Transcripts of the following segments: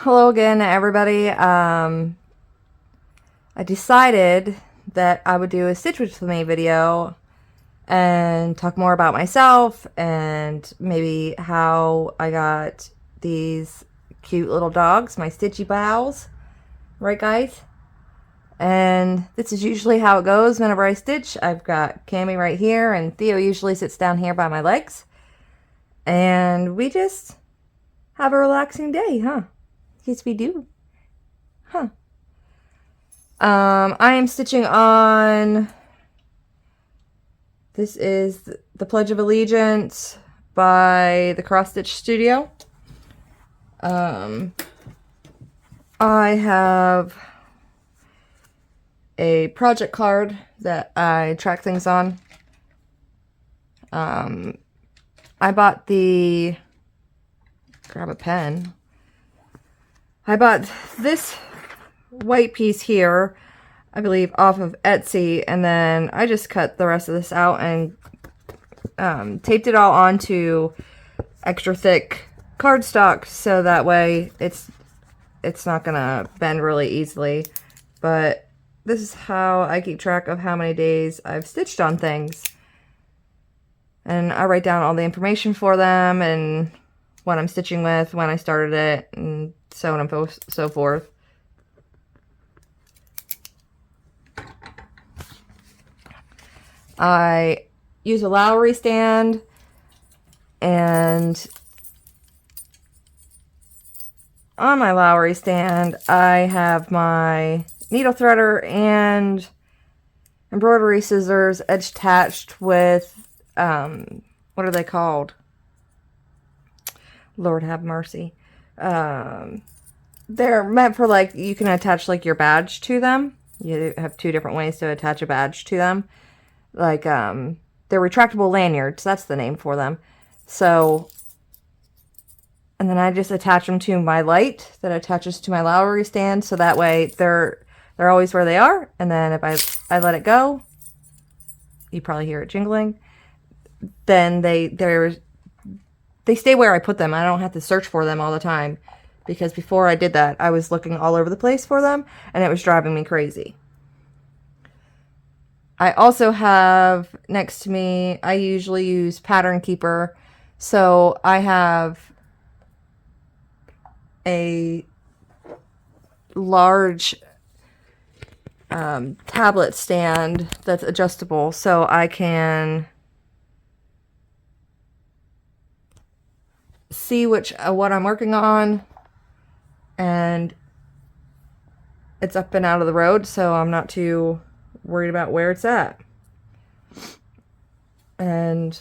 Hello again, everybody. I decided that I would do a Stitch with Me video and talk more about myself and maybe how I got these cute little dogs, my Stitchy pals. Right, guys? And this is usually how it goes whenever I stitch. I've got Cami right here, and Theo usually sits down here by my legs. And we just have a relaxing day, huh? Yes, we do. Huh. I am stitching on, this is the Pledge of Allegiance by the Cross Stitch Studio. I have a project card that I track things on. I bought grab a pen. I bought this white piece here, I believe, off of Etsy, and then I just cut the rest of this out and taped it all onto extra thick cardstock so that way it's not gonna bend really easily. But this is how I keep track of how many days I've stitched on things, and I write down all the information for them and what I'm stitching with, when I started it, and so on and so forth. I use a Lowry stand, and on my Lowry stand I have my needle threader and embroidery scissors edge attached with what are they called? Lord have mercy. They're meant for, like, you can attach like your badge to them. You have two different ways to attach a badge to them. Like, they're retractable lanyards. That's the name for them. So, and then I just attach them to my light that attaches to my Lowry stand, so that way they're always where they are. And then if I let it go, you probably hear it jingling, then they stay where I put them. I don't have to search for them all the time, because before I did that, I was looking all over the place for them, and it was driving me crazy. I also have next to me, I usually use Pattern Keeper, so I have a large tablet stand that's adjustable, so I can see what I'm working on, and it's up and out of the road, so I'm not too worried about where it's at. And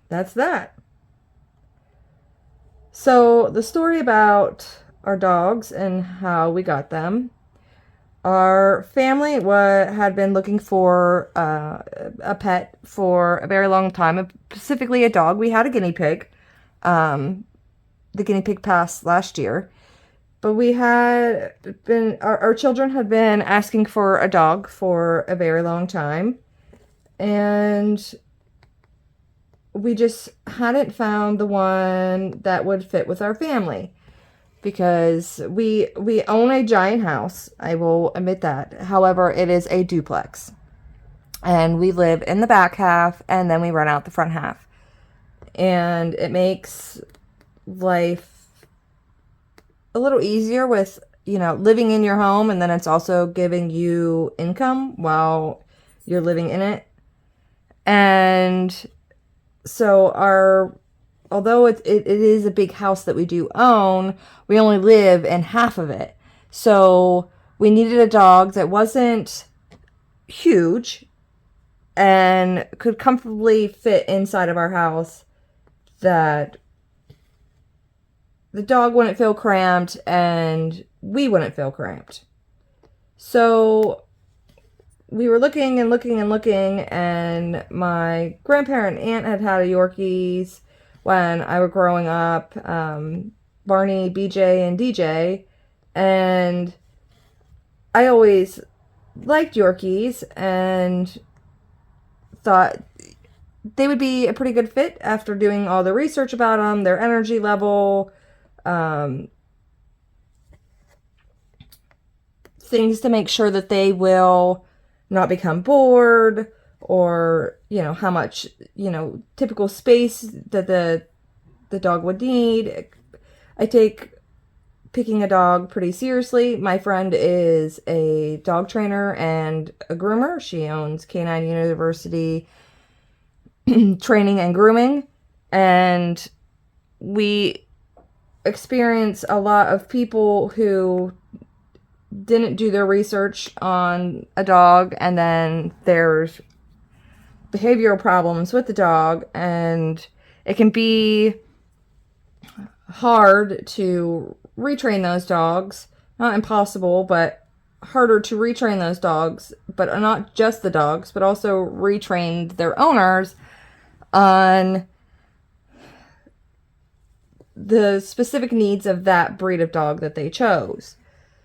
that's that. So the story about our dogs and how we got them. Our family had been looking for a pet for a very long time, specifically a dog. We had a guinea pig. The guinea pig passed last year. But we had been, our children had been asking for a dog for a very long time. And we just hadn't found the one that would fit with our family. Because we own a giant house, I will admit that. However, it is a duplex. And we live in the back half, and then we rent out the front half. And it makes life a little easier with, living in your home, and then it's also giving you income while you're living in it. And so although it is a big house that we do own, we only live in half of it. So we needed a dog that wasn't huge and could comfortably fit inside of our house, that the dog wouldn't feel cramped and we wouldn't feel cramped. So we were looking and looking and looking, and my grandparent aunt had a Yorkies when I was growing up, Barney, BJ, and DJ, and I always liked Yorkies and thought they would be a pretty good fit after doing all the research about them, their energy level, things to make sure that they will not become bored, or, how much, typical space that the dog would need. I take picking a dog pretty seriously. My friend is a dog trainer and a groomer. She owns Canine University Training and Grooming, and we experience a lot of people who didn't do their research on a dog, and then there's behavioral problems with the dog, and it can be hard to retrain those dogs. Not impossible, but harder to retrain those dogs, but not just the dogs, but also retrain their owners on the specific needs of that breed of dog that they chose.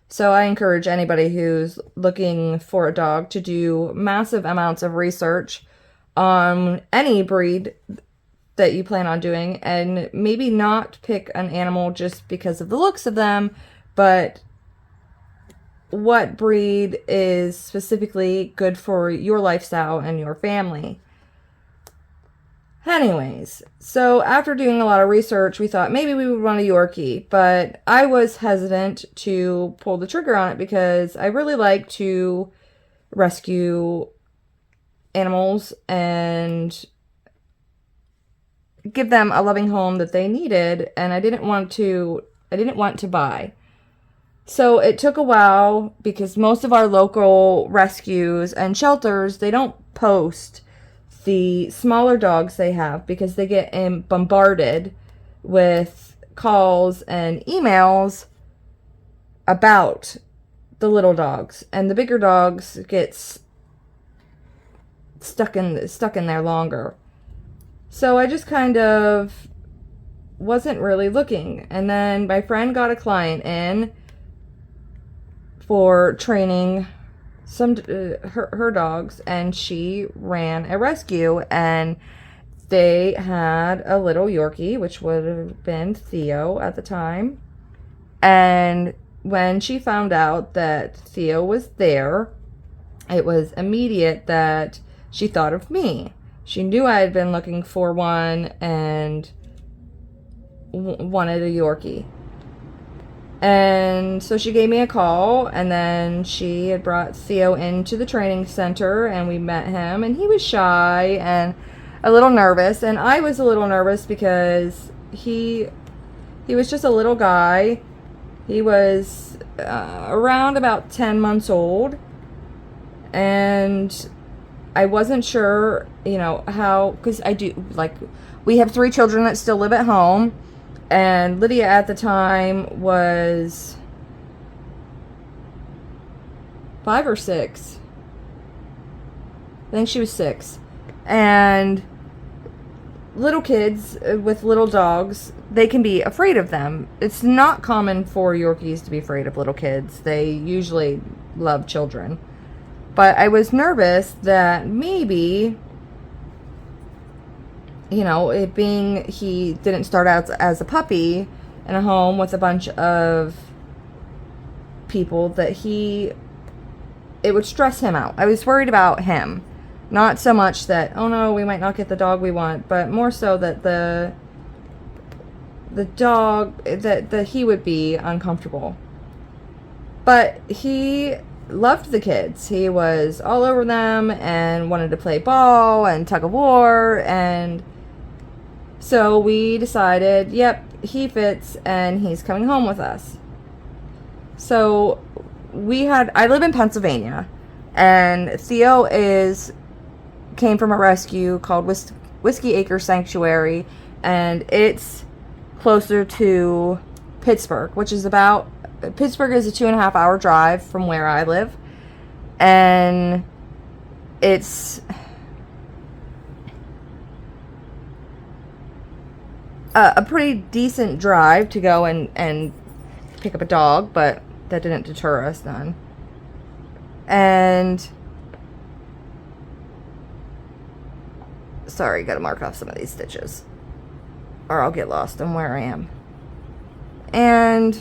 So I encourage anybody who's looking for a dog to do massive amounts of research on any breed that you plan on doing, and maybe not pick an animal just because of the looks of them, but what breed is specifically good for your lifestyle and your family. Anyways, so after doing a lot of research, we thought maybe we would want a Yorkie, but I was hesitant to pull the trigger on it because I really like to rescue animals and give them a loving home that they needed, and I didn't want to buy. So it took a while because most of our local rescues and shelters, they don't post the smaller dogs they have because they get bombarded with calls and emails about the little dogs, and the bigger dogs gets stuck in there longer. So I just kind of wasn't really looking. And then my friend got a client in for training some her dogs, and she ran a rescue, and they had a little Yorkie, which would have been Theo at the time. And when she found out that Theo was there, it was immediate that she thought of me. She knew I had been looking for one and wanted a Yorkie. And so she gave me a call, and then she had brought Theo into the training center, and we met him, and he was shy and a little nervous, and I was a little nervous because he was just a little guy. He was around about 10 months old, and I wasn't sure, how, because we have 3 children that still live at home. And Lydia at the time was 5 or 6. I think she was 6. And little kids with little dogs, they can be afraid of them. It's not common for Yorkies to be afraid of little kids. They usually love children. But I was nervous that maybe, it being he didn't start out as a puppy in a home with a bunch of people, that it would stress him out. I was worried about him. Not so much that, oh no, we might not get the dog we want, but more so that the dog, that he would be uncomfortable. But he loved the kids. He was all over them and wanted to play ball and tug of war, and so we decided, yep, he fits, and he's coming home with us. So I live in Pennsylvania, and Theo came from a rescue called Whiskey Acre Sanctuary, and it's closer to Pittsburgh, Pittsburgh is a 2.5 hour drive from where I live, and it's a pretty decent drive to go and pick up a dog, but that didn't deter us none. And sorry, gotta mark off some of these stitches, or I'll get lost on where I am. And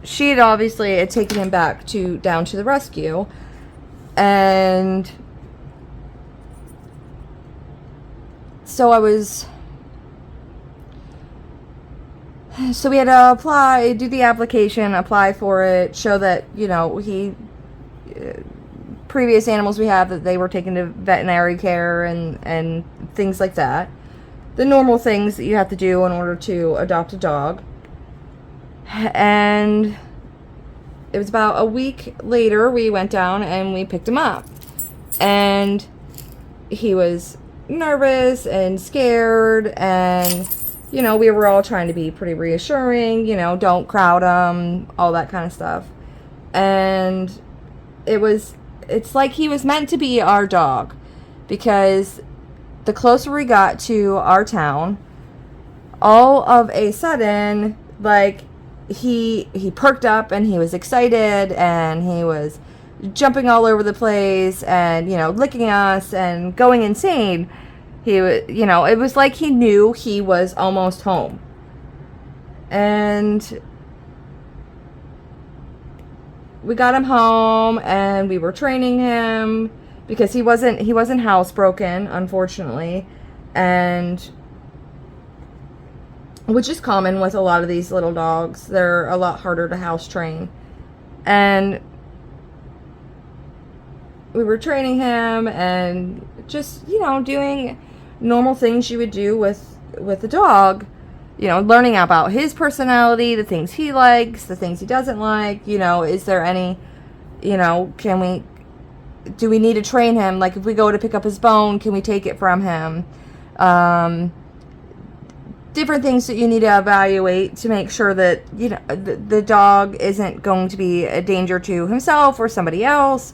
she had obviously had taken him back down to the rescue, and so we had to do the application, apply for it, show that, previous animals we have, that they were taken to veterinary care and things like that. The normal things that you have to do in order to adopt a dog. And it was about a week later, we went down and we picked him up. And he was nervous and scared, and, we were all trying to be pretty reassuring, don't crowd him, all that kind of stuff. And it's like he was meant to be our dog, because the closer we got to our town, all of a sudden, like, he perked up and he was excited and he was jumping all over the place and, licking us and going insane. He was, it was like he knew he was almost home. And we got him home and we were training him, because he wasn't housebroken, unfortunately, and which is common with a lot of these little dogs. They're a lot harder to house train. And we were training him and just, doing normal things you would do with a dog, learning about his personality, the things he likes, the things he doesn't like, is there any, do we need to train him? Like, if we go to pick up his bone, can we take it from him? Different things that you need to evaluate to make sure that, the dog isn't going to be a danger to himself or somebody else.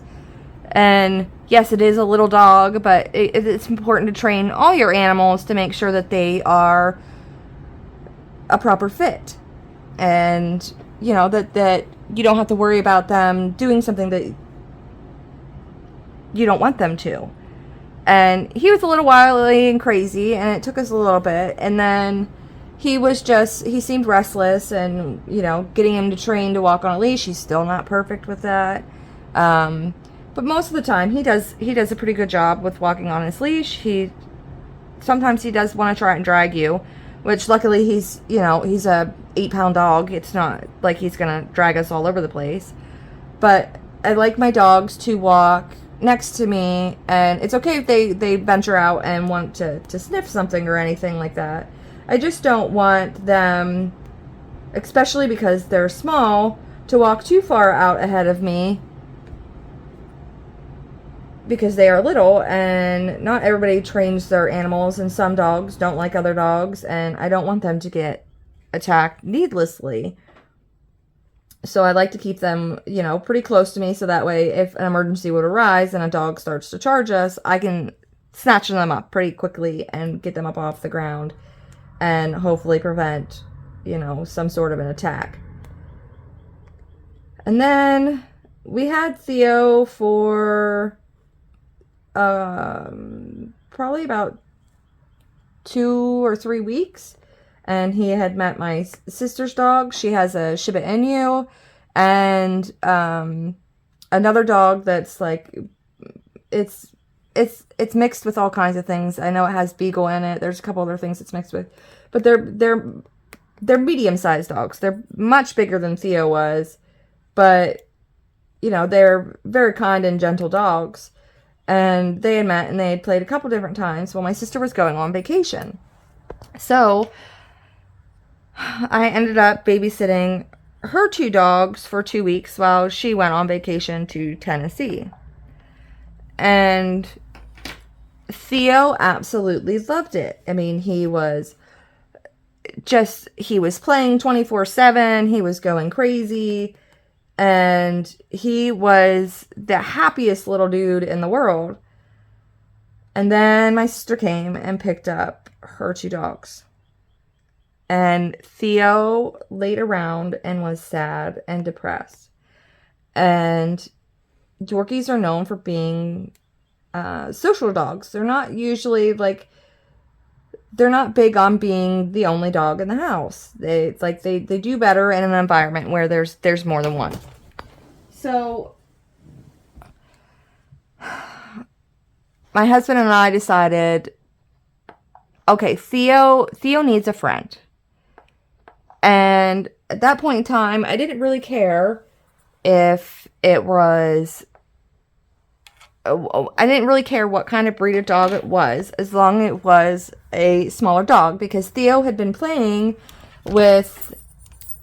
And yes, it is a little dog, but it's important to train all your animals to make sure that they are a proper fit. And, that you don't have to worry about them doing something that you don't want them to. And he was a little wily and crazy, and it took us a little bit. And then he seemed restless, and, getting him to train to walk on a leash, he's still not perfect with that. But most of the time he does a pretty good job with walking on his leash. Sometimes he does want to try and drag you, which luckily he's a 8-pound dog. It's not like he's going to drag us all over the place. But I like my dogs to walk next to me, and it's okay if they venture out and want to sniff something or anything like that. I just don't want them, especially because they're small, to walk too far out ahead of me, because they are little, and not everybody trains their animals, and some dogs don't like other dogs, and I don't want them to get attacked needlessly. So I like to keep them, pretty close to me, so that way if an emergency would arise and a dog starts to charge us, I can snatch them up pretty quickly and get them up off the ground and hopefully prevent, some sort of an attack. And then we had Theo for probably about 2 or 3 weeks, and he had met my sister's dog. She has a Shiba Inu, and another dog that's like, it's mixed with all kinds of things. I know it has beagle in it. There's a couple other things it's mixed with, but they're medium-sized dogs. They're much bigger than Theo was, but they're very kind and gentle dogs. And they had met and they had played a couple different times while my sister was going on vacation. So I ended up babysitting her 2 dogs for 2 weeks while she went on vacation to Tennessee. And Theo absolutely loved it. I mean, he was playing 24/7. He was going crazy. And he was the happiest little dude in the world. And then my sister came and picked up her 2 dogs. And Theo laid around and was sad and depressed. And Yorkies are known for being social dogs. They're not usually like they're not big on being the only dog in the house. It's like they do better in an environment where there's more than one. So my husband and I decided, okay, Theo needs a friend. And at that point in time, I didn't really care if it was, I didn't really care what kind of breed of dog it was, as long as it was a smaller dog, because Theo had been playing with,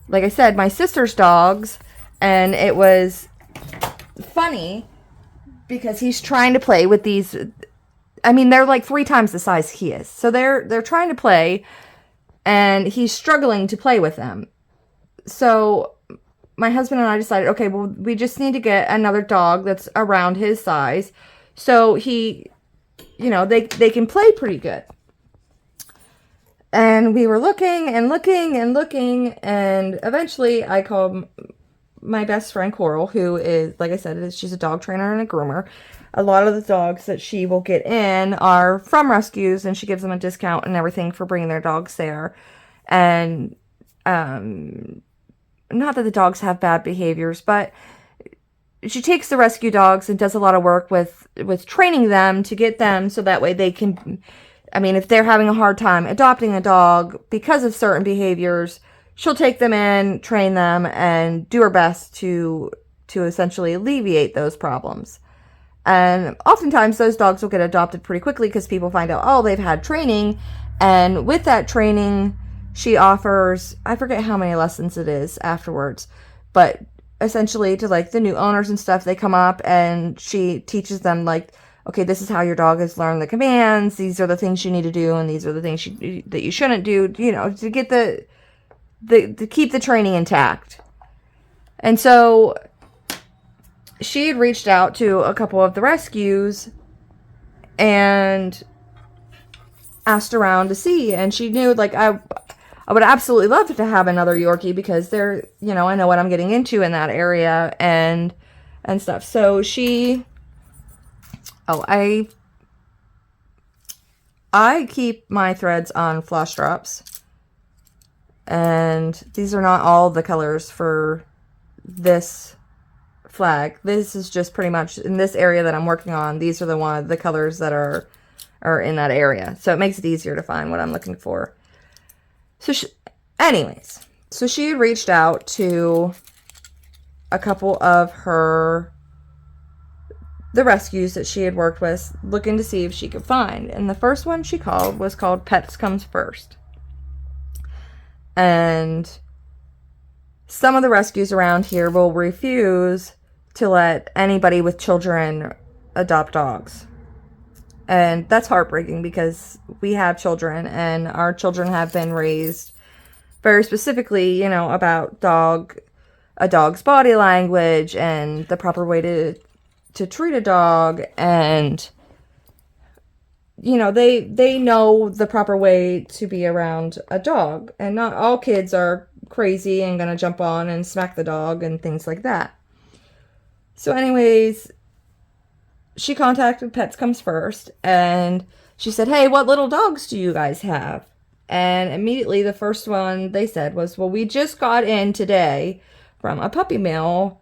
like I said, my sister's dogs, and it was funny because he's trying to play with these. I mean, they're like 3 times the size he is. So they're trying to play, and he's struggling to play with them. So my husband and I decided, okay, well, we just need to get another dog that's around his size. So he, they can play pretty good. And we were looking and looking and looking, and eventually I called my best friend Coral, who is, like I said, she's a dog trainer and a groomer. A lot of the dogs that she will get in are from rescues, and she gives them a discount and everything for bringing their dogs there. And not that the dogs have bad behaviors, but she takes the rescue dogs and does a lot of work with training them to get them so that way they can, I mean, if they're having a hard time adopting a dog because of certain behaviors, she'll take them in, train them, and do her best to essentially alleviate those problems. And oftentimes those dogs will get adopted pretty quickly because people find out, oh, they've had training. And with that training, she offers, I forget how many lessons it is afterwards, but essentially to like the new owners and stuff, they come up and she teaches them like, okay, this is how your dog has learned the commands. These are the things you need to do, and these are the things that you shouldn't do, to get to keep the training intact. And so she had reached out to a couple of the rescues and asked around to see, and she knew, like, I would absolutely love to have another Yorkie because they're, I know what I'm getting into in that area and stuff. So I keep my threads on flush drops, and these are not all the colors for this flag. This is just pretty much in this area that I'm working on. These are the colors that are in that area. So it makes it easier to find what I'm looking for. So anyways, she had reached out to a couple of the rescues that she had worked with, looking to see if she could find. And the first one she called was called Pets Comes First. And some of the rescues around here will refuse to let anybody with children adopt dogs. And that's heartbreaking because we have children, and our children have been raised very specifically, about a dog's body language and the proper way to treat a dog. And, they know the proper way to be around a dog. And not all kids are crazy and going to jump on and smack the dog and things like that. So anyways, she contacted Pets Comes First, and she said, hey, what little dogs do you guys have? And immediately the first one they said was, well, we just got in today from a puppy mill,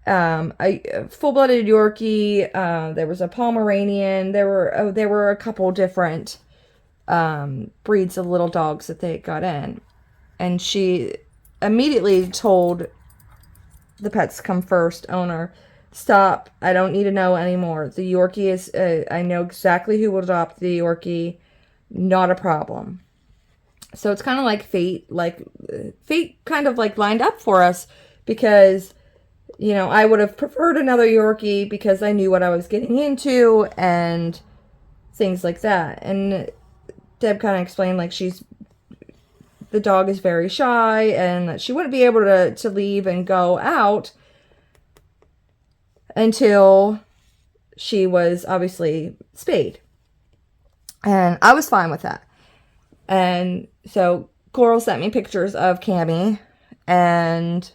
a full-blooded Yorkie, there was a Pomeranian, there were a couple different breeds of little dogs that they got in. And she immediately told the Pets Come First owner, stop, I don't need to know anymore. The Yorkie is, I know exactly who will adopt the Yorkie, not a problem. So it's kind of like fate kind of like lined up for us because, I would have preferred another Yorkie because I knew what I was getting into and things like that. And Deb kind of explained, like, the dog is very shy and that she wouldn't be able to leave and go out until she was obviously spayed. And I was fine with that. And so Coral sent me pictures of Cami, and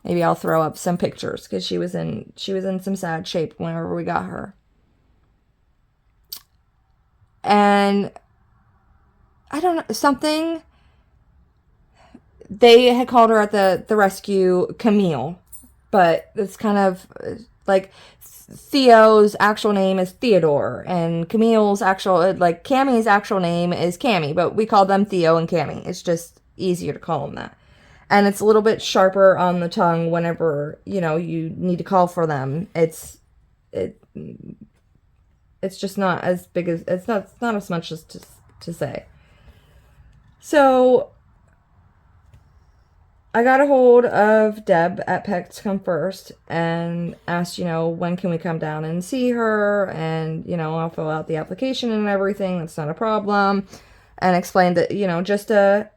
maybe I'll throw up some pictures because she was in some sad shape whenever we got her. And I don't know, something. They had called her at the rescue Camille, but it's kind of like Theo's actual name is Theodore, and Camille's actual, like Cami's actual name is Cami, but we call them Theo and Cami. It's just easier to call them that. And it's a little bit sharper on the tongue whenever, you need to call for them. It it's just not as big as, it's not as much as to say. So I got a hold of Deb at Pets Come First and asked, when can we come down and see her? And, I'll fill out the application and everything. That's not a problem. And explained that, just a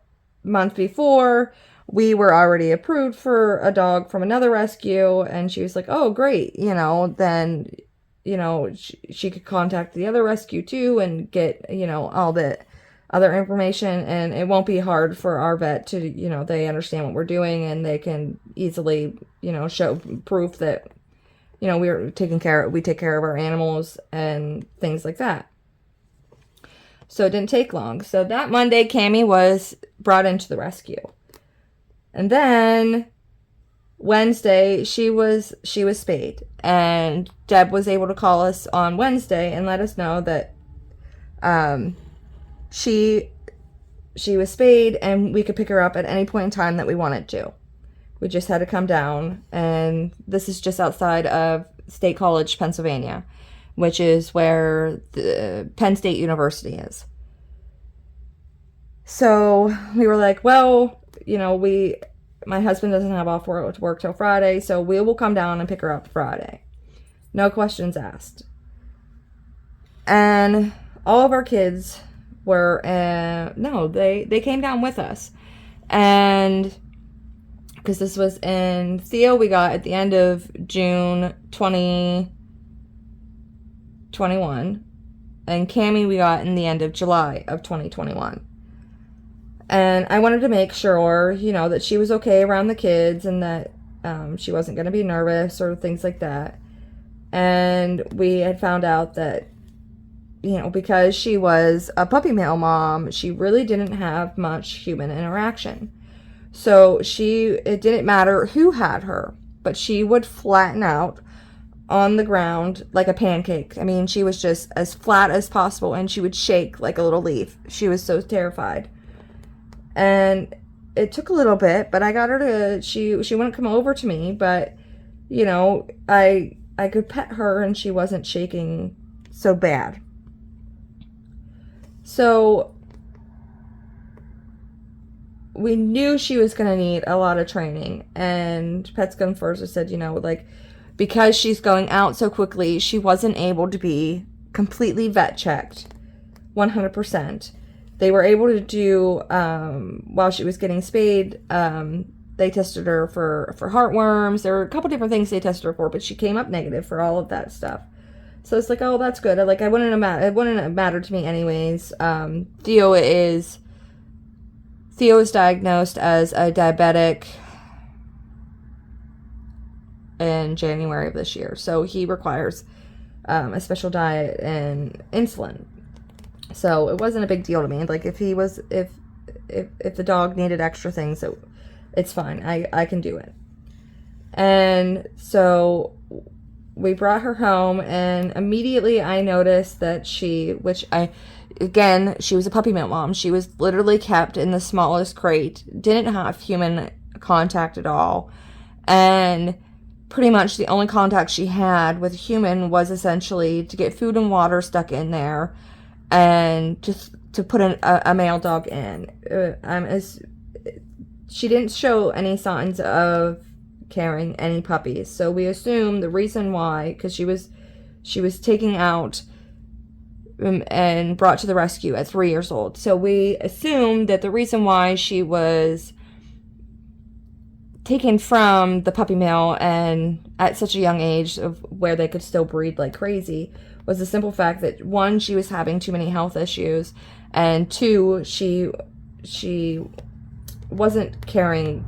month before, we were already approved for a dog from another rescue. And she was like, oh, great. Then, she could contact the other rescue too and get, all the other information, and it won't be hard for our vet to, they understand what we're doing, and they can easily, show proof that, we take care of our animals and things like that. So it didn't take long. So that Monday, Cami was brought into the rescue. And then Wednesday, she was spayed, and Deb was able to call us on Wednesday and let us know that, she was spayed and we could pick her up at any point in time that we wanted to. We just had to come down, and this is just outside of State College, Pennsylvania, which is where the Penn State University is. So we were like, well, my husband doesn't have off work till Friday, so we will come down and pick her up Friday. No questions asked. And all of our kids were, they came down with us. And because this was in Theo, we got at the end of June 2021, and Cami we got in the end of July of 2021. And I wanted to make sure, that she was okay around the kids, and that she wasn't going to be nervous or things like that. And we had found out that, because she was a puppy mill mom, she really didn't have much human interaction. So it didn't matter who had her, but she would flatten out on the ground like a pancake. I mean, she was just as flat as possible, and she would shake like a little leaf. She was so terrified. And it took a little bit, but I got her to, she wouldn't come over to me, but, I could pet her and she wasn't shaking so bad. So we knew she was going to need a lot of training, and Pets Come First said, because she's going out so quickly, she wasn't able to be completely vet checked 100%. They were able to do, while she was getting spayed, they tested her for heartworms. There were a couple different things they tested her for, but she came up negative for all of that stuff. So it's like, oh, that's good. It wouldn't have mattered to me anyways. Theo is diagnosed as a diabetic in January of this year. So he requires a special diet and insulin. So it wasn't a big deal to me. Like if the dog needed extra things, it's fine. I can do it. And so we brought her home, and immediately I noticed that she was a puppy mill mom. She was literally kept in the smallest crate, didn't have human contact at all. And pretty much the only contact she had with a human was essentially to get food and water stuck in there, and to put a male dog in. She didn't show any signs of carrying any puppies, so we assume the reason why, because she was taken out and brought to the rescue at 3 years old. So we assumed that the reason why she was taken from the puppy mill and at such a young age of where they could still breed like crazy was the simple fact that, one, she was having too many health issues, and two, she wasn't carrying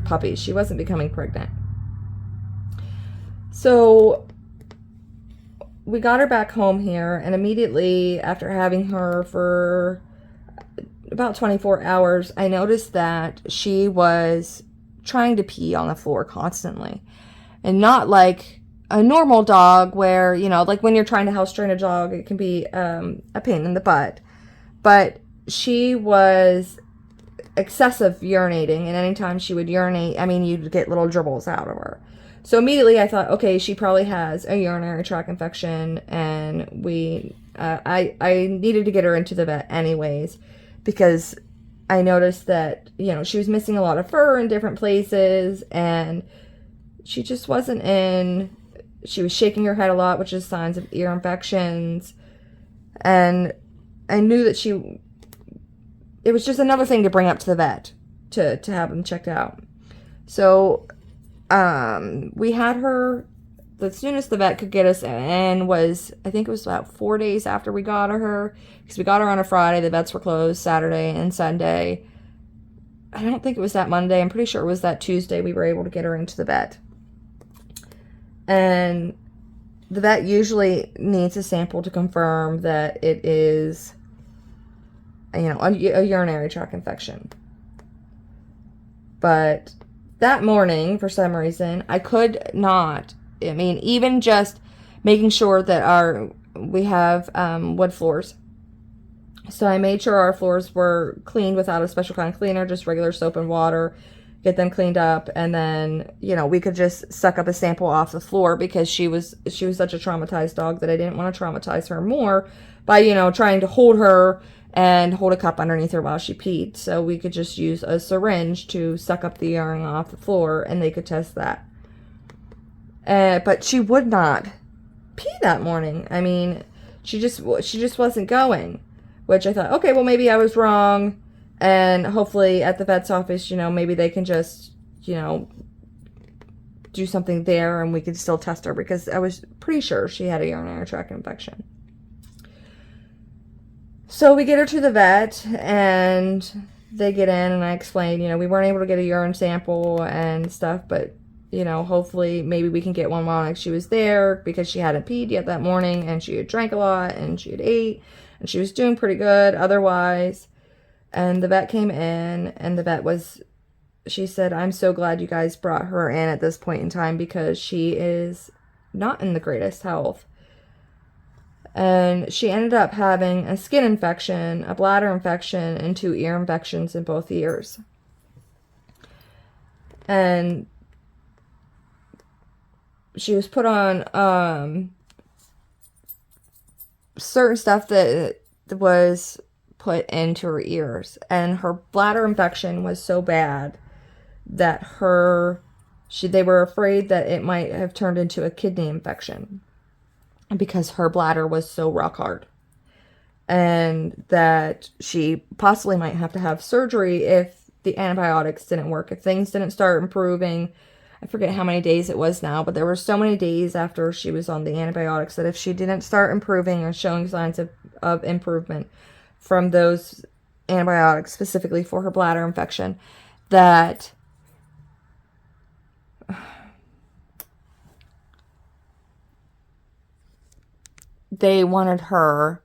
puppies. She wasn't becoming pregnant. So we got her back home here, and immediately after having her for about 24 hours, I noticed that she was trying to pee on the floor constantly. And not like a normal dog where, like when you're trying to house train a dog, it can be a pain in the butt. But she was excessive urinating, and anytime she would urinate, you'd get little dribbles out of her. So immediately I thought, okay, she probably has a urinary tract infection, and I needed to get her into the vet anyways, because I noticed that, she was missing a lot of fur in different places, and she just wasn't in. She was shaking her head a lot, which is signs of ear infections, and I knew that it was just another thing to bring up to the vet to have them checked out. So we had her, the soonest the vet could get us in was, I think it was about 4 days after we got her, because we got her on a Friday. The vets were closed Saturday and Sunday. I don't think it was that Monday. I'm pretty sure it was that Tuesday we were able to get her into the vet. And the vet usually needs a sample to confirm that it is, a urinary tract infection. But that morning, for some reason, I could not. Even just making sure that we have wood floors. So I made sure our floors were cleaned without a special kind of cleaner, just regular soap and water, get them cleaned up, and then, we could just suck up a sample off the floor, because she was such a traumatized dog that I didn't want to traumatize her more by, trying to hold her and hold a cup underneath her while she peed. So we could just use a syringe to suck up the urine off the floor, and they could test that. But she would not pee that morning. She just wasn't going, which I thought, okay, well, maybe I was wrong. And hopefully at the vet's office, maybe they can just, do something there, and we could still test her, because I was pretty sure she had a urinary tract infection. So we get her to the vet, and they get in, and I explained, we weren't able to get a urine sample and stuff, but, hopefully maybe we can get one while she was there, because she hadn't peed yet that morning, and she had drank a lot, and she had ate, and she was doing pretty good otherwise. And the vet came in, and she said, I'm so glad you guys brought her in at this point in time, because she is not in the greatest health. And she ended up having a skin infection, a bladder infection, and 2 ear infections in both ears. And she was put on certain stuff that was put into her ears. And her bladder infection was so bad that they were afraid that it might have turned into a kidney infection, because her bladder was so rock hard, and that she possibly might have to have surgery if the antibiotics didn't work, if things didn't start improving. I forget how many days it was now, but there were so many days after she was on the antibiotics that if she didn't start improving or showing signs of improvement from those antibiotics, specifically for her bladder infection, that they wanted her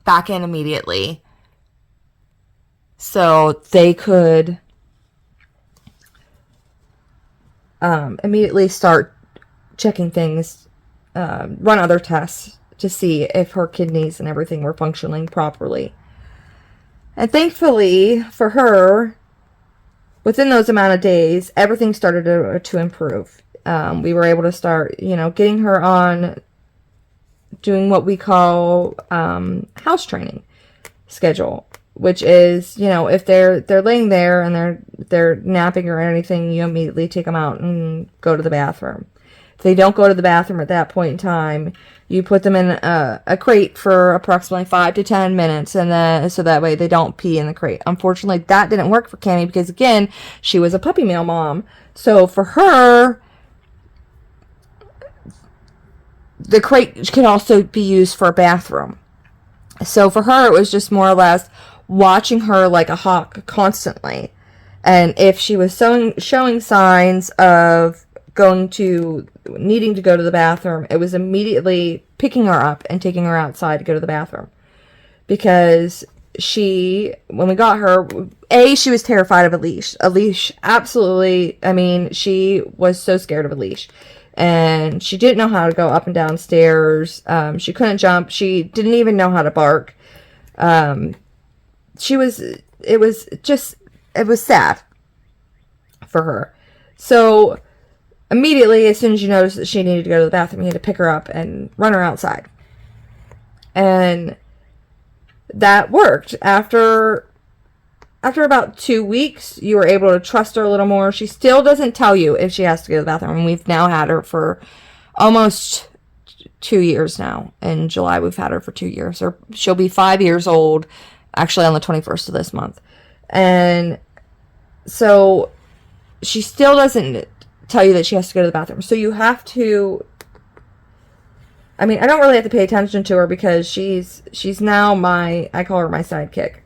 back in immediately, so they could immediately start checking things, run other tests to see if her kidneys and everything were functioning properly. And thankfully for her, within those amount of days, everything started to improve. We were able to start, getting her on doing what we call house training schedule, which is, if they're laying there and they're napping or anything, you immediately take them out and go to the bathroom. If they don't go to the bathroom at that point in time, you put them in a crate for approximately 5 to 10 minutes, and then so that way they don't pee in the crate. Unfortunately, that didn't work for Cami, because again, she was a puppy mill mom. So for her, the crate can also be used for a bathroom. So for her, it was just more or less watching her like a hawk constantly. And if she was showing signs of going to needing to go to the bathroom, it was immediately picking her up and taking her outside to go to the bathroom. Because when we got her, she was terrified of a leash. A leash, absolutely. I mean, she was so scared of a leash. And she didn't know how to go up and down stairs. She couldn't jump. She didn't even know how to bark. It was sad for her. So immediately, as soon as you noticed that she needed to go to the bathroom, you had to pick her up and run her outside. And that worked. After about 2 weeks, you were able to trust her a little more. She still doesn't tell you if she has to go to the bathroom. And we've now had her for almost 2 years now. In July, we've had her for 2 years. Or she'll be 5 years old, actually on the 21st of this month. And so she still doesn't tell you that she has to go to the bathroom. So you have to... I mean, I don't really have to pay attention to her because she's now I call her my sidekick.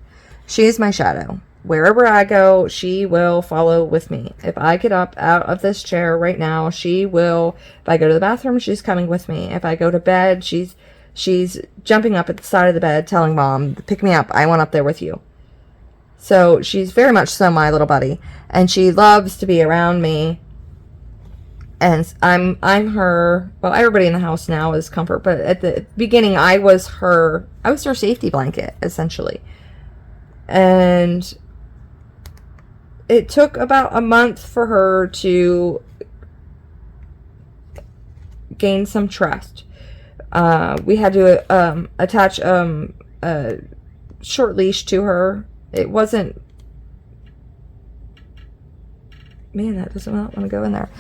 She is my shadow. Wherever I go, she will follow with me. If I get up out of this chair right now, she will. If I go to the bathroom, she's coming with me. If I go to bed, she's jumping up at the side of the bed telling Mom, pick me up. I want up there with you. So she's very much so my little buddy. And she loves to be around me. And I'm her, well, everybody in the house now is Comfort, but at the beginning I was her safety blanket, essentially. And it took about a month for her to gain some trust. We had to attach a short leash to her. It wasn't, man, that doesn't want to go in there.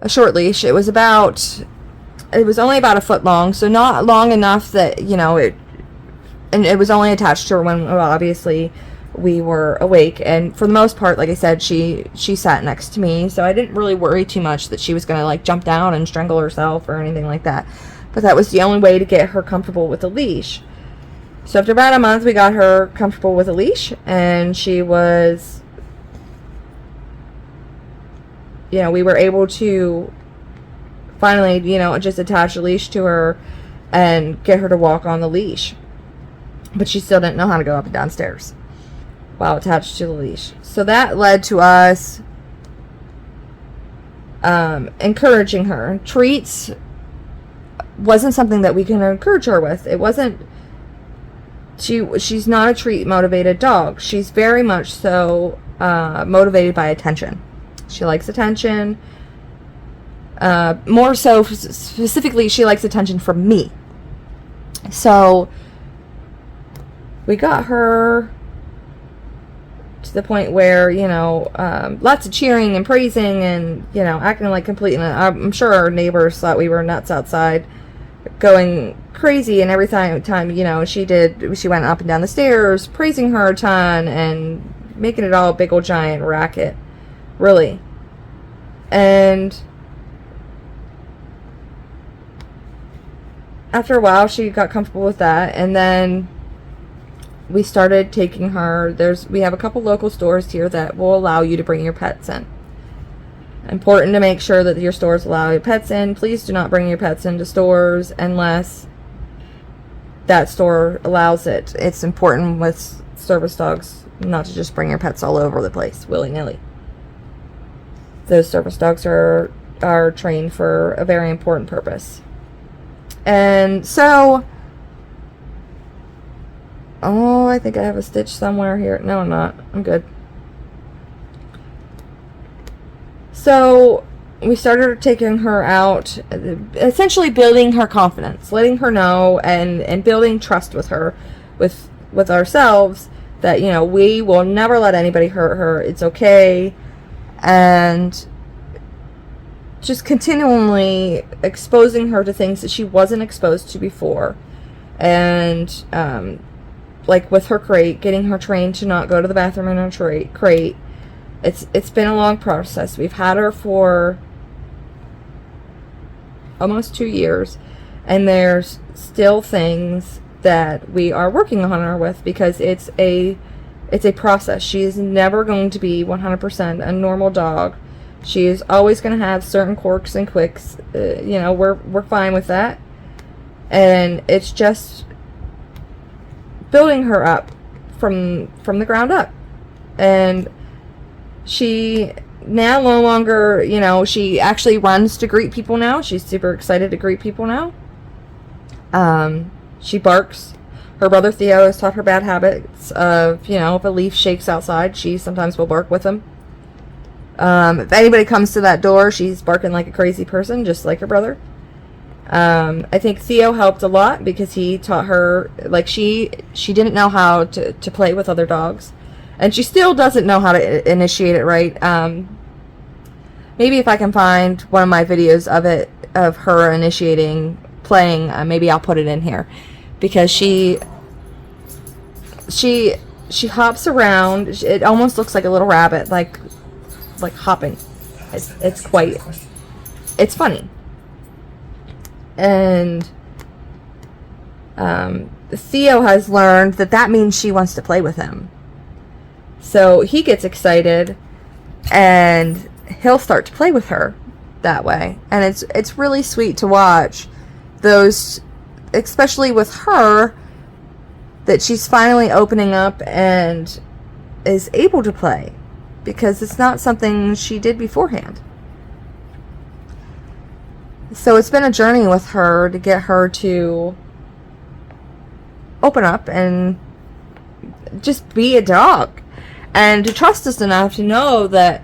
A short leash. It was only about a foot long, so not long enough that, and it was only attached to her when, well, obviously we were awake. And for the most part, like I said, she sat next to me, so I didn't really worry too much that she was going to like jump down and strangle herself or anything like that. But that was the only way to get her comfortable with the leash. So after about a month, we got her comfortable with a leash, and she was, we were able to finally, just attach a leash to her and get her to walk on the leash. But she still didn't know how to go up and down stairs while attached to the leash. So that led to us encouraging her. Treats wasn't something that we can encourage her with. It wasn't, she's not a treat motivated dog. She's very much so motivated by attention. She likes attention. More so, specifically, she likes attention from me. So we got her to the point where, lots of cheering and praising and, acting like complete. And I'm sure our neighbors thought we were nuts outside, going crazy. And every time, she went up and down the stairs, praising her a ton and making it all a big old giant racket. Really. And after a while, she got comfortable with that. And then we started taking her. We have a couple local stores here that will allow you to bring your pets in. Important to make sure that your stores allow your pets in. Please do not bring your pets into stores unless that store allows it. It's important with service dogs not to just bring your pets all over the place willy-nilly. Those service dogs are trained for a very important purpose. And so, I think I have a stitch somewhere here. No, I'm not. I'm good. So we started taking her out, essentially building her confidence, letting her know and building trust with her, with ourselves, that, we will never let anybody hurt her. It's okay. And just continually exposing her to things that she wasn't exposed to before. And like with her crate, getting her trained to not go to the bathroom in her crate. It's been a long process. We've had her for almost 2 years, and there's still things that we are working on her with, because it's a process. She is never going to be 100% a normal dog. She is always going to have certain quirks and quicks. You know, we're fine with that. And it's just building her up from the ground up. And she now no longer, you know, she actually runs to greet people now. She's super excited to greet people now. She barks. Her brother Theo has taught her bad habits of, you know, if a leaf shakes outside, she sometimes will bark with him. If anybody comes to that door, she's barking like a crazy person, just like her brother. I think Theo helped a lot because he taught her, like, she didn't know how to play with other dogs. And she still doesn't know how to initiate it right. Maybe if I can find one of my videos of her initiating playing, maybe I'll put it in here. Because she hops around. It almost looks like a little rabbit, like hopping. It's funny. And Theo has learned that means she wants to play with him. So he gets excited and he'll start to play with her that way. And it's really sweet to watch those, especially with her, that she's finally opening up and is able to play, because it's not something she did beforehand. So it's been a journey with her to get her to open up and just be a dog, and to trust us enough to know that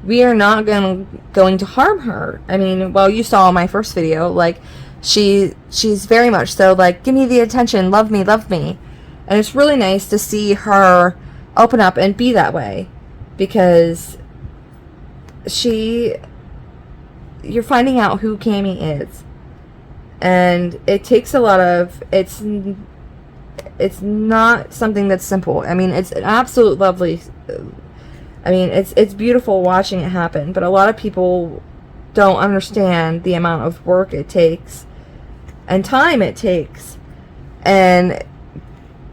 we are not going to harm her. I mean, well, you saw in my first video, like, she's very much so like, give me the attention, love me. And it's really nice to see her open up and be that way, because you're finding out who Cami is. And it takes a lot of, it's not something that's simple. I mean, it's an absolute lovely, I mean, it's beautiful watching it happen, but a lot of people don't understand the amount of work it takes and time it takes. And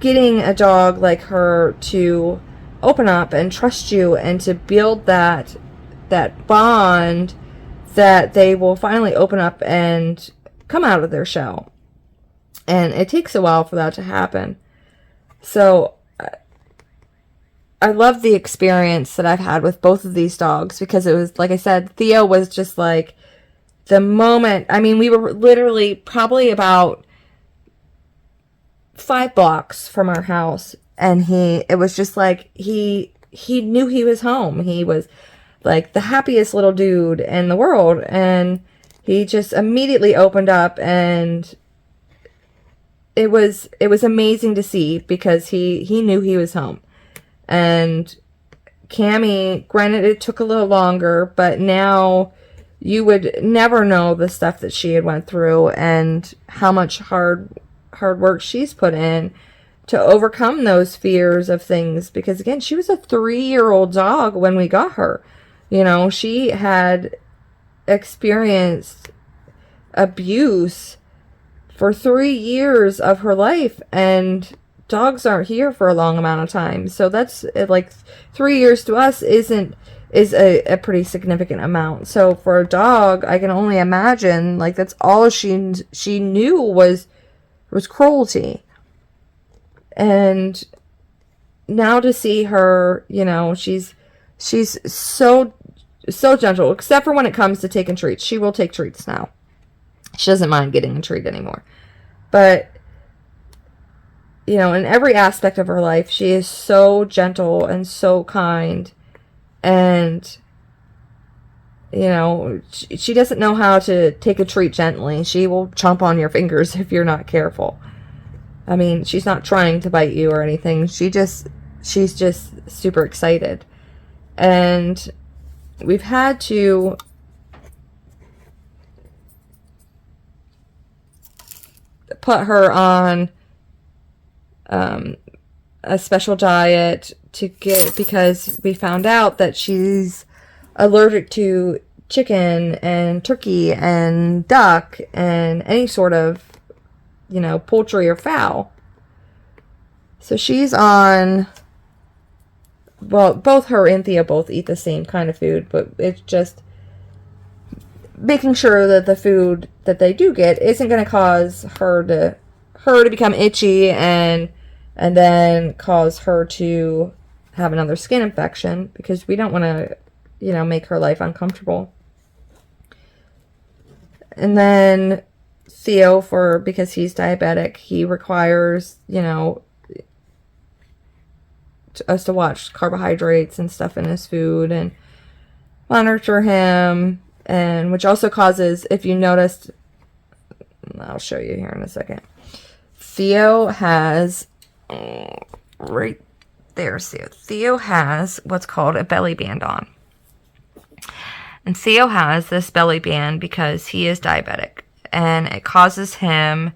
getting a dog like her to open up and trust you and to build that bond, that they will finally open up and come out of their shell. And it takes a while for that to happen. So I love the experience that I've had with both of these dogs, because it was, like I said, Theo was just like the moment. I mean, we were literally probably about 5 blocks from our house, and it was just like he knew he was home. He was like the happiest little dude in the world, and he just immediately opened up, and it was amazing to see, because he knew he was home. And Cami, granted it took a little longer, but now you would never know the stuff that she had went through and how much hard work she's put in to overcome those fears of things. Because again, she was a 3-year-old dog when we got her. You know, she had experienced abuse for 3 years of her life, and dogs aren't here for a long amount of time. So that's like 3 years to us is a pretty significant amount. So for a dog, I can only imagine, like, that's all she knew was cruelty. And now to see her, you know, she's so gentle, except for when it comes to taking treats. She will take treats now. She doesn't mind getting a treat anymore. But, you know, in every aspect of her life, she is so gentle and so kind. And, you know, she doesn't know how to take a treat gently. She will chomp on your fingers if you're not careful. I mean, she's not trying to bite you or anything. She's just super excited. And we've had to put her on a special diet because we found out that she's allergic to chicken and turkey and duck and any sort of, you know, poultry or fowl. So she's on, well, both her and Thea both eat the same kind of food, but it's just, making sure that the food that they do get isn't going to cause her to become itchy and then cause her to have another skin infection, because we don't want to, make her life uncomfortable. And then Theo, because he's diabetic, he requires, us to watch carbohydrates and stuff in his food and monitor him, and which also causes, if you noticed, I'll show you here in a second. Theo has, right there, Theo has what's called a belly band on. And Theo has this belly band because he is diabetic, and it causes him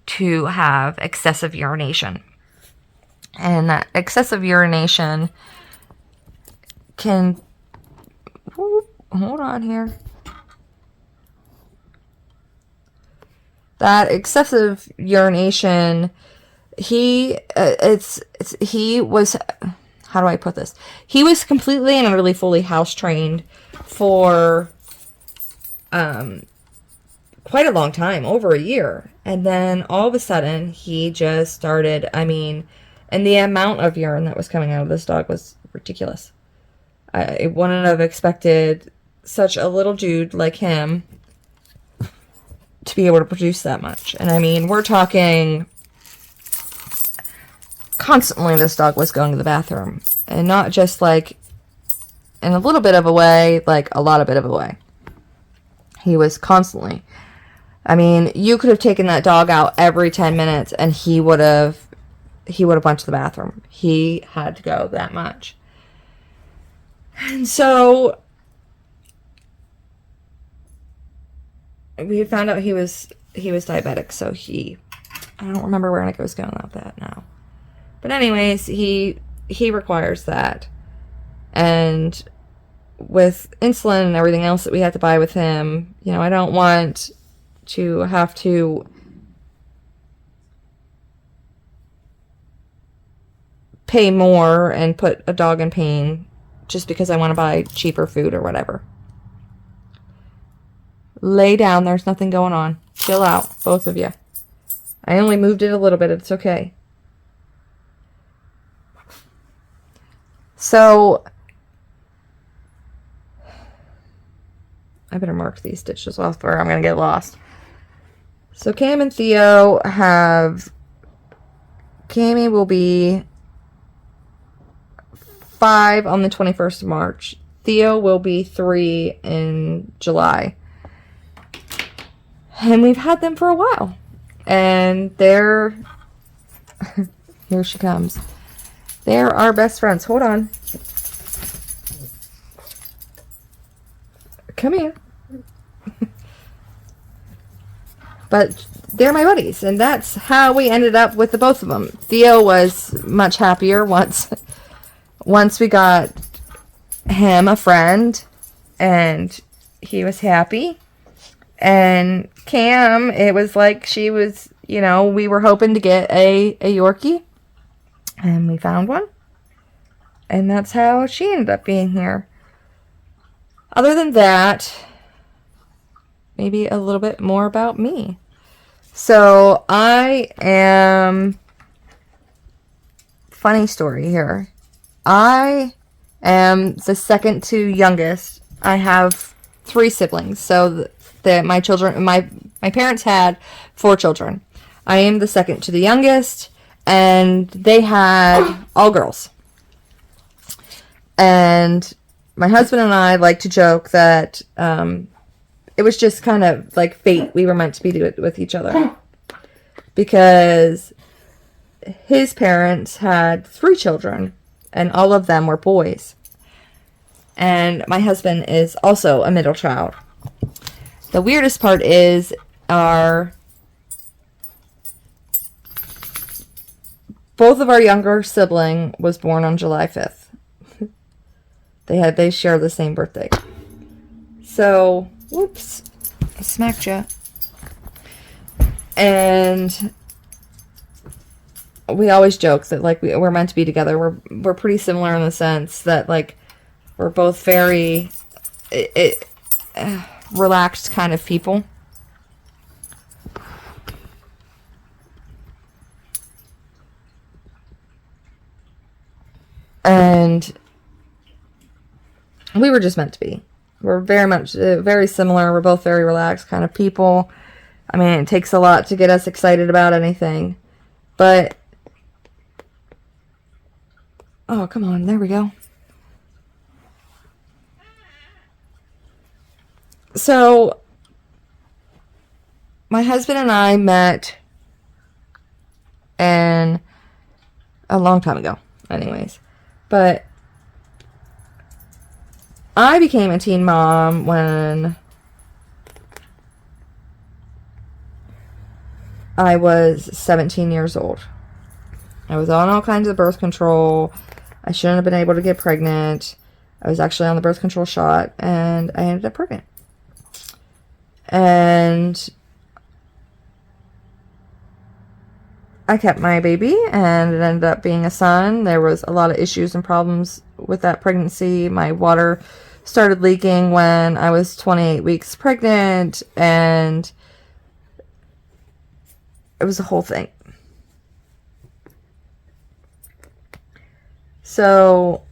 to have excessive urination. And that excessive urination can, hold on here. That excessive urination, he was, how do I put this? He was completely and utterly fully house trained for quite a long time, over a year. And then all of a sudden he just started, and the amount of urine that was coming out of this dog was ridiculous. I wouldn't have expected such a little dude like him to be able to produce that much. And we're talking constantly this dog was going to the bathroom. And not just like in a little bit of a way, like a lot of bit of a way. He was constantly. You could have taken that dog out every 10 minutes and he would have went to the bathroom. He had to go that much. And so we found out he was diabetic, so I don't remember where I was going with that now. But anyways, he requires that. And with insulin and everything else that we had to buy with him, I don't want to have to pay more and put a dog in pain just because I want to buy cheaper food or whatever. Lay down. There's nothing going on. Chill out, both of you. I only moved it a little bit. It's okay. So I better mark these stitches off or I'm going to get lost. So Cam and Theo have... Cami will be 5 on the 21st of March. Theo will be 3 in July. And we've had them for a while. And they're... Here she comes. They're our best friends. Hold on. Come here. But they're my buddies. And that's how we ended up with the both of them. Theo was much happier once we got him a friend. And he was happy. And Cam, it was like she was, we were hoping to get a Yorkie. And we found one. And that's how she ended up being here. Other than that, maybe a little bit more about me. So I am... Funny story here. I am the second to youngest. I have 3 siblings. So my children, my parents had 4 children. I am the second to the youngest, and they had all girls. And my husband and I like to joke that it was just kind of like fate. We were meant to be with each other. Because his parents had 3 children, and all of them were boys. And my husband is also a middle child. The weirdest part is both of our younger sibling was born on July 5th. They share the same birthday. So, whoops, I smacked you. And we always joke that like we're meant to be together. We're pretty similar in the sense that like we're both very relaxed kind of people. And we were just meant to be. We're very much, very similar. We're both very relaxed kind of people. I mean, it takes a lot to get us excited about anything. But, oh, come on. There we go. So, my husband and I met a long time ago, anyways. But I became a teen mom when I was 17 years old. I was on all kinds of birth control. I shouldn't have been able to get pregnant. I was actually on the birth control shot, and I ended up pregnant. And I kept my baby, and it ended up being a son. There was a lot of issues and problems with that pregnancy. My water started leaking when I was 28 weeks pregnant, and it was a whole thing. So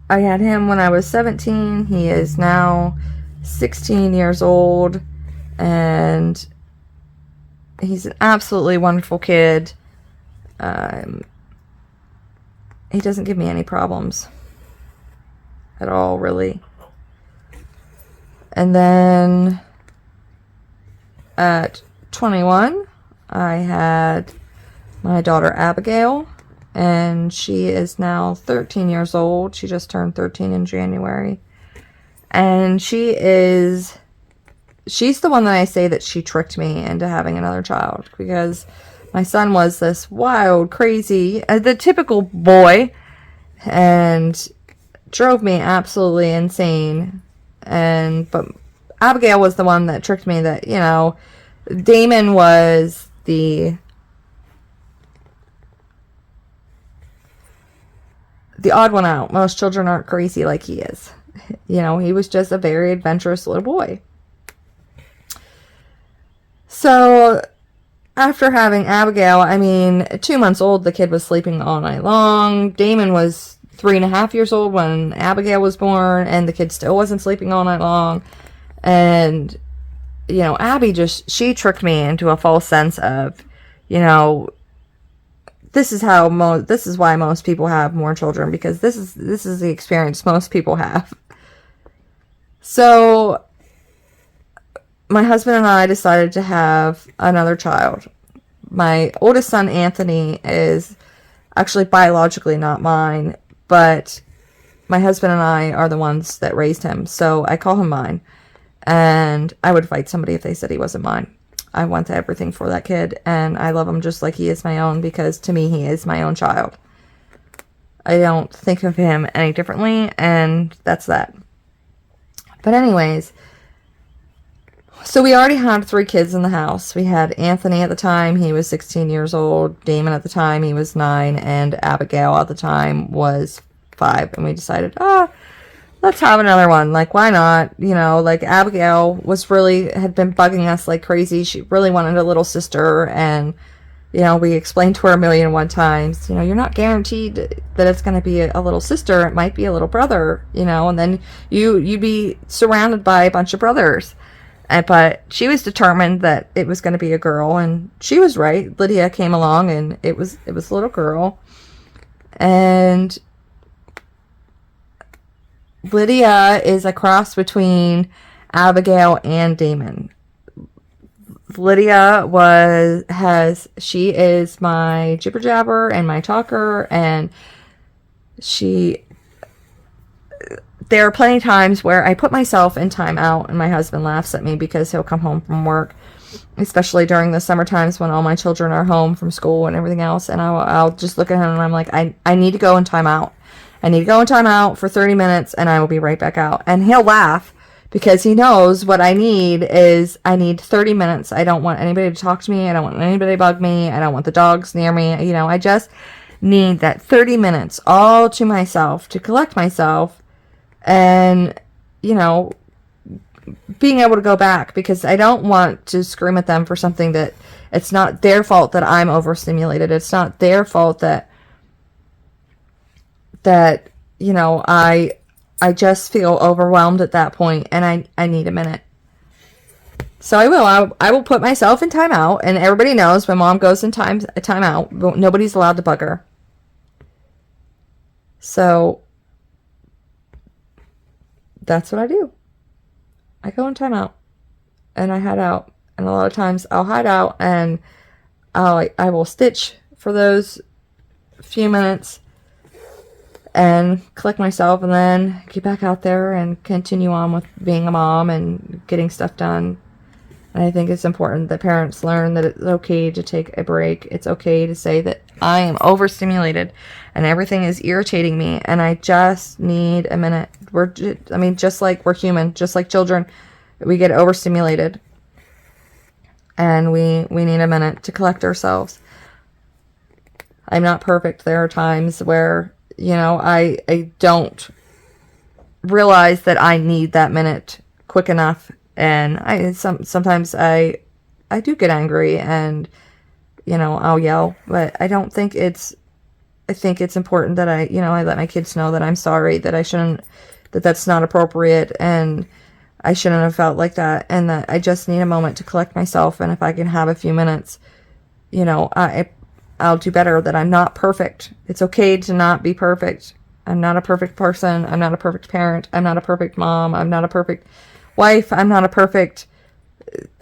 I had him when I was 17. He is now 16 years old, and he's an absolutely wonderful kid. He doesn't give me any problems at all, really. And then at 21, I had my daughter Abigail, and she is now 13 years old. She just turned 13 in January. And she's the one that I say that she tricked me into having another child, because my son was this wild, crazy, the typical boy, and drove me absolutely insane. But Abigail was the one that tricked me that, Damon was the odd one out. Most children aren't crazy like he is. He was just a very adventurous little boy. So after having Abigail, 2 months old, the kid was sleeping all night long. Damon was 3.5 years old when Abigail was born, and the kid still wasn't sleeping all night long. And, Abby she tricked me into a false sense of, this is why most people have more children, because this is the experience most people have. So my husband and I decided to have another child. My oldest son, Anthony, is actually biologically not mine, but my husband and I are the ones that raised him, so I call him mine. And I would fight somebody if they said he wasn't mine. I want everything for that kid, and I love him just like he is my own, because to me, he is my own child. I don't think of him any differently, and that's that. But anyways, so we already had 3 kids in the house. We had Anthony at the time. He was 16 years old. Damon at the time, he was 9. And Abigail at the time was 5. And we decided, let's have another one. Like, why not? Abigail had been bugging us like crazy. She really wanted a little sister. And, we explained to her 1,000,001 times, you're not guaranteed that it's going to be a little sister. It might be a little brother, and then you'd be surrounded by a bunch of brothers. But she was determined that it was going to be a girl, and she was right. Lydia came along, and it was a little girl. And Lydia is a cross between Abigail and Damon. Lydia she is my jibber jabber and my talker, and there are plenty of times where I put myself in timeout, and my husband laughs at me because he'll come home from work, especially during the summer times when all my children are home from school and everything else, and I'll just look at him and I'm like, I need to go in timeout. I need to go in timeout for 30 minutes, and I will be right back out. And he'll laugh, because he knows what I need 30 minutes. I don't want anybody to talk to me. I don't want anybody to bug me. I don't want the dogs near me. I just need that 30 minutes all to myself to collect myself and, being able to go back, because I don't want to scream at them for something that it's not their fault that I'm overstimulated. It's not their fault that I just feel overwhelmed at that point, and I need a minute. So I will put myself in timeout, and everybody knows when mom goes in timeout, nobody's allowed to bug her. So that's what I do. I go in timeout, and I hide out. And a lot of times I'll hide out, and I will stitch for those few minutes and collect myself, and then get back out there and continue on with being a mom and getting stuff done. And I think it's important that parents learn that it's okay to take a break. It's okay to say that I am overstimulated and everything is irritating me and I just need a minute. Just like we're human, just like children, we get overstimulated and we need a minute to collect ourselves. I'm not perfect. There are times where, I don't realize that I need that minute quick enough. And sometimes I do get angry and, I'll yell, but I think it's important that I let my kids know that I'm sorry, that that's not appropriate and I shouldn't have felt like that, and that I just need a moment to collect myself. And if I can have a few minutes, I'll do better, that I'm not perfect. It's okay to not be perfect. I'm not a perfect person. I'm not a perfect parent. I'm not a perfect mom. I'm not a perfect wife. I'm not a perfect,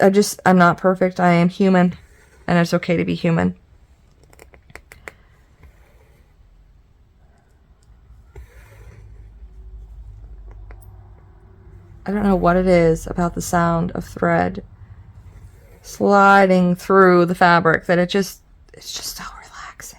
I'm not perfect. I am human, and it's okay to be human. I don't know what it is about the sound of thread sliding through the fabric that it's just so relaxing.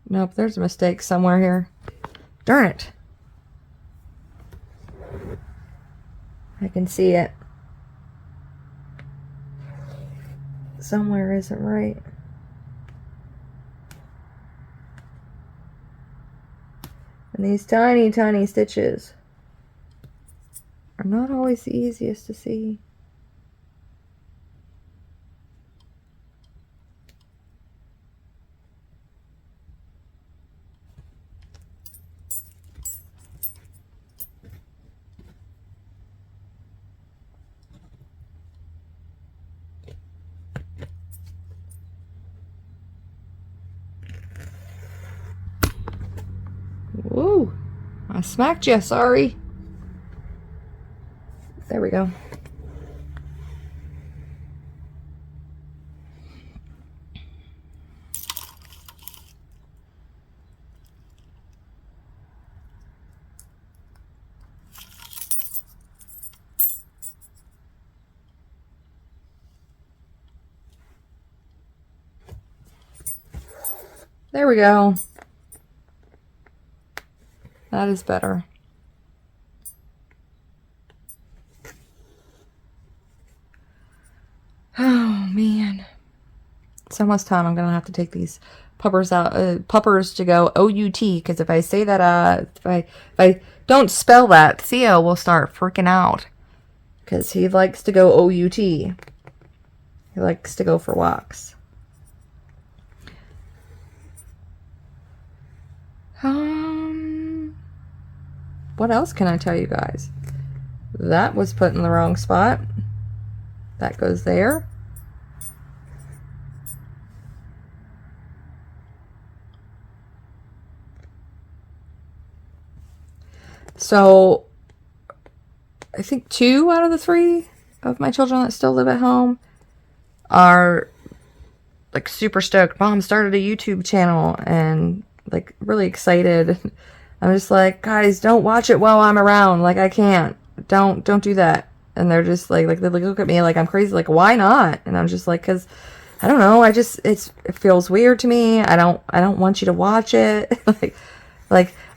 Nope, there's a mistake somewhere here. Darn it. I can see it. Somewhere isn't right. And these tiny, tiny stitches are not always the easiest to see. Woo! I smacked you, sorry. There we go. There we go. That is better. Oh man. It's almost time. I'm gonna have to take these puppers out, puppers to go OUT, because if I say that, if I don't spell that, Theo will start freaking out, because he likes to go OUT. He likes to go for walks. What else can I tell you guys? That was put in the wrong spot. That goes there. So I think 2 out of the 3 of my children that still live at home are like super stoked. Mom started a YouTube channel and like really excited. I'm just like, guys, don't watch it while I'm around. Like, I can't. Don't do that. And they're just like they look at me like I'm crazy. Like, why not? And I'm just like, because I don't know. It feels weird to me. I don't want you to watch it.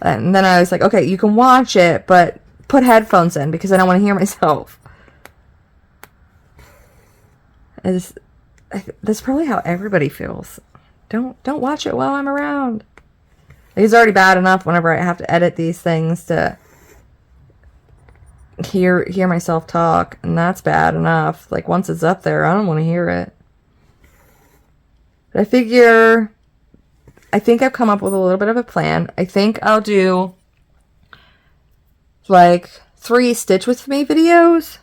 And then I was like, okay, you can watch it, but put headphones in because I don't want to hear myself. That's probably how everybody feels. Don't watch it while I'm around. It's already bad enough whenever I have to edit these things to hear myself talk, and that's bad enough. Like, once it's up there, I don't want to hear it. But I think I've come up with a little bit of a plan. I think I'll do like 3 Stitch With Me videos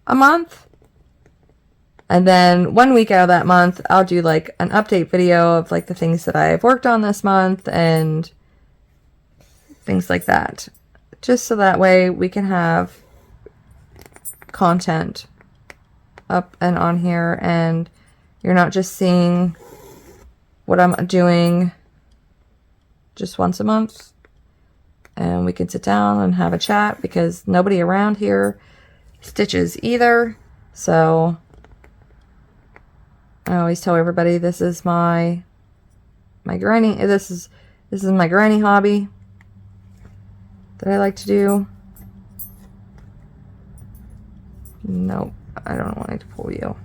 a month. And then 1 week out of that month, I'll do like an update video of like the things that I've worked on this month and things like that. Just so that way we can have content up and on here, and you're not just seeing what I'm doing just once a month. And we can sit down and have a chat because nobody around here stitches either. So I always tell everybody this is my granny. This is my granny hobby that I like to do. Nope, I don't want to pull you.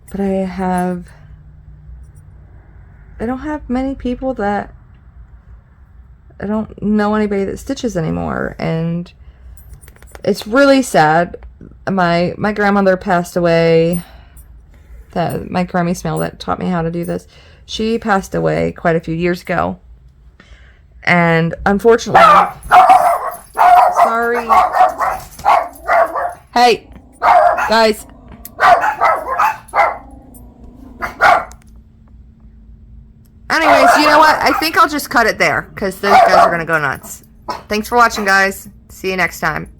But I don't have many people that I don't know anybody that stitches anymore, and it's really sad. My grandmother passed away. My Grammy smell that taught me how to do this. She passed away quite a few years ago, and unfortunately, sorry. Hey, guys. Anyways, you know what? I think I'll just cut it there because those guys are going to go nuts. Thanks for watching, guys. See you next time.